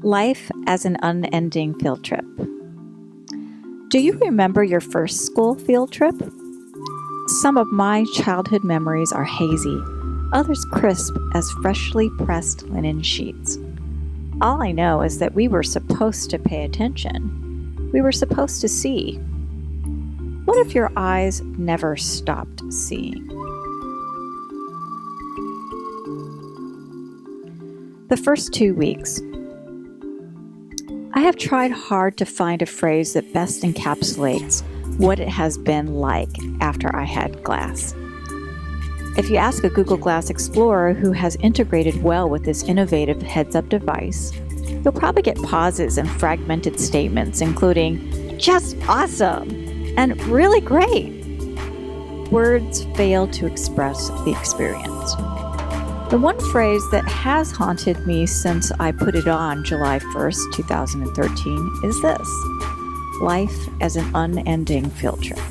Life as an unending field trip. Do you remember your first school field trip? Some of my childhood memories are hazy, others crisp as freshly pressed linen sheets. All I know is that we were supposed to pay attention. We were supposed to see. What if your eyes never stopped seeing? The first 2 weeks. I have tried hard to find a phrase that best encapsulates what it has been like after I had Glass. If you ask a Google Glass explorer who has integrated well with this innovative heads-up device, you'll probably get pauses and fragmented statements, including, "just awesome," and "really great." Words fail to express the experience. The one phrase that has haunted me since I put it on July 1st, 2013 is this: life as an unending field trip.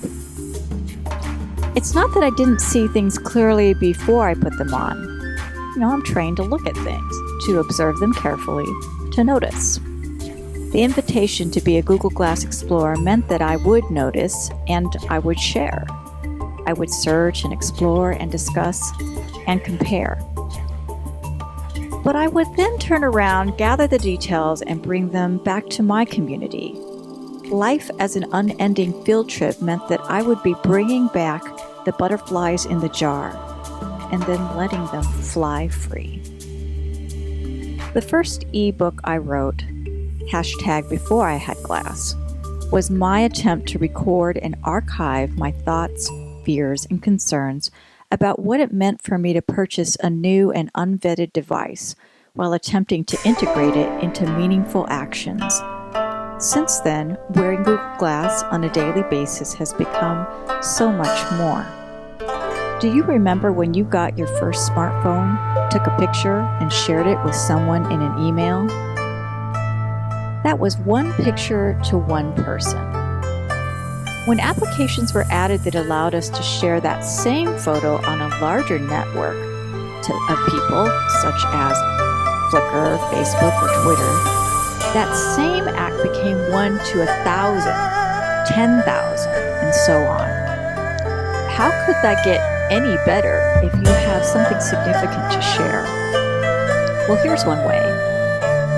It's not that I didn't see things clearly before I put them on. I'm trained to look at things, to observe them carefully, to notice. The invitation to be a Google Glass explorer meant that I would notice and I would share. I would search and explore and discuss and compare. But I would then turn around, gather the details, and bring them back to my community. Life as an unending field trip meant that I would be bringing back the butterflies in the jar and then letting them fly free. The first eBook I wrote, #before I had Glass, was my attempt to record and archive my thoughts, fears, and concerns about what it meant for me to purchase a new and unvetted device while attempting to integrate it into meaningful actions. Since then, wearing Google Glass on a daily basis has become so much more. Do you remember when you got your first smartphone, took a picture, and shared it with someone in an email? That was one picture to one person. When applications were added that allowed us to share that same photo on a larger network of people, such as Flickr, Facebook, or Twitter, that same act became 1 to 1,000, 10,000, and so on. How could that get any better if you have something significant to share? Well, here's one way.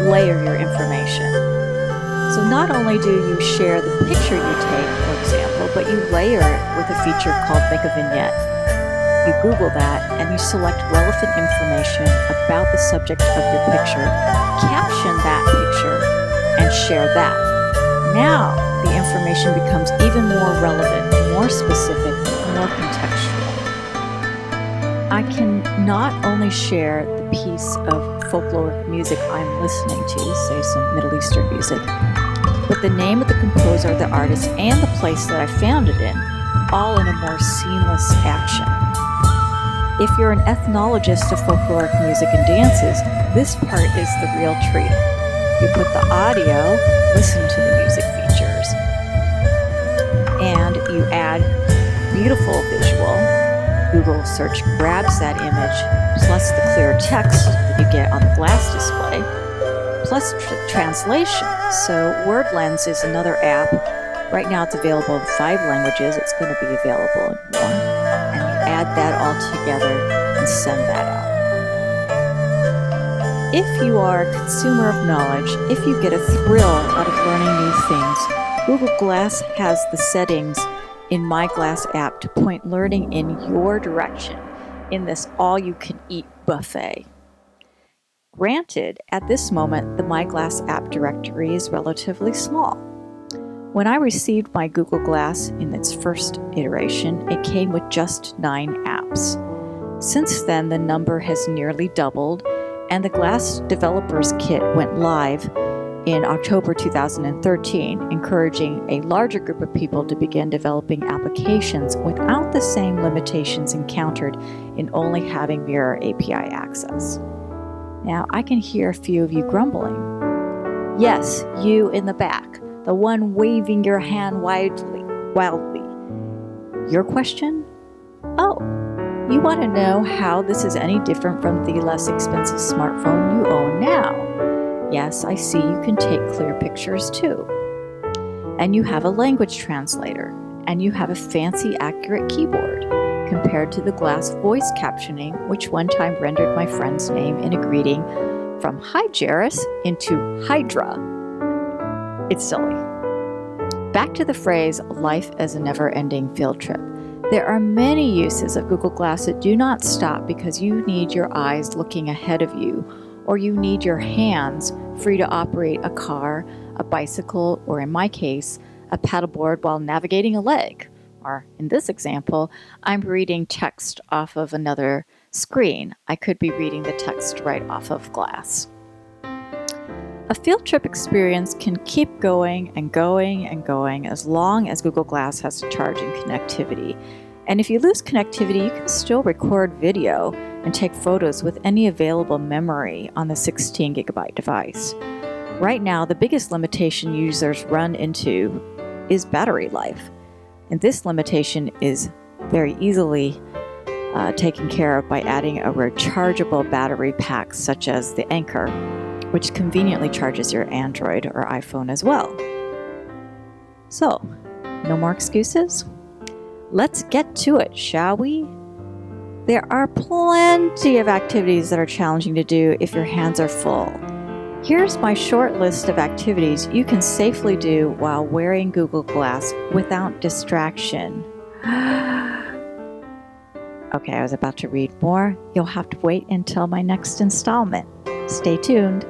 Layer your information. So not only do you share the picture you take, for example, but you layer it with a feature called Make a Vignette. You Google that and you select relevant information about the subject of your picture, caption that picture, and share that. Now the information becomes even more relevant, more specific, more contextual. I can not only share the piece of folkloric music I'm listening to, say some Middle Eastern music, but the name of the composer, the artist, and the place that I found it in, all in a more seamless action. If you're an ethnologist of folkloric music and dances, this part is the real treat. You put the audio, listen to the music features, and you add beautiful visual. Google search grabs that image, plus the clear text that you get on the glass display, plus translation. So WordLens is another app. Right now it's available in 5 languages. It's going to be available in more. And you add that all together and send that out. If you are a consumer of knowledge, if you get a thrill out of learning new things, Google Glass has the settings in My Glass app to point learning in your direction in this all-you-can-eat buffet. Granted, at this moment, the My Glass app directory is relatively small. When I received my Google Glass in its first iteration, it came with just 9 apps. Since then, the number has nearly doubled, and the Glass Developers Kit went live in October 2013, encouraging a larger group of people to begin developing applications without the same limitations encountered in only having Mirror API access. Now, I can hear a few of you grumbling. Yes, you in the back, the one waving your hand wildly. Your question? Oh, you want to know how this is any different from the less expensive smartphone you own now. Yes, I see you can take clear pictures too. And you have a language translator, and you have a fancy, accurate keyboard, compared to the glass voice captioning, which one time rendered my friend's name in a greeting from Hi Jairus into Hydra. It's silly. Back to the phrase, life as a never-ending field trip. There are many uses of Google Glass that do not stop because you need your eyes looking ahead of you, or you need your hands free to operate a car, a bicycle, or in my case, a paddleboard while navigating a lake. Or in this example, I'm reading text off of another screen. I could be reading the text right off of Glass. A field trip experience can keep going and going and going as long as Google Glass has charging connectivity. And if you lose connectivity, you can still record video and take photos with any available memory on the 16 gigabyte device. Right now, the biggest limitation users run into is battery life. And this limitation is very easily taken care of by adding a rechargeable battery pack such as the Anchor, which conveniently charges your Android or iPhone as well. So, no more excuses? Let's get to it, shall we? There are plenty of activities that are challenging to do if your hands are full. Here's my short list of activities you can safely do while wearing Google Glass without distraction. Okay, I was about to read more. You'll have to wait until my next installment. Stay tuned.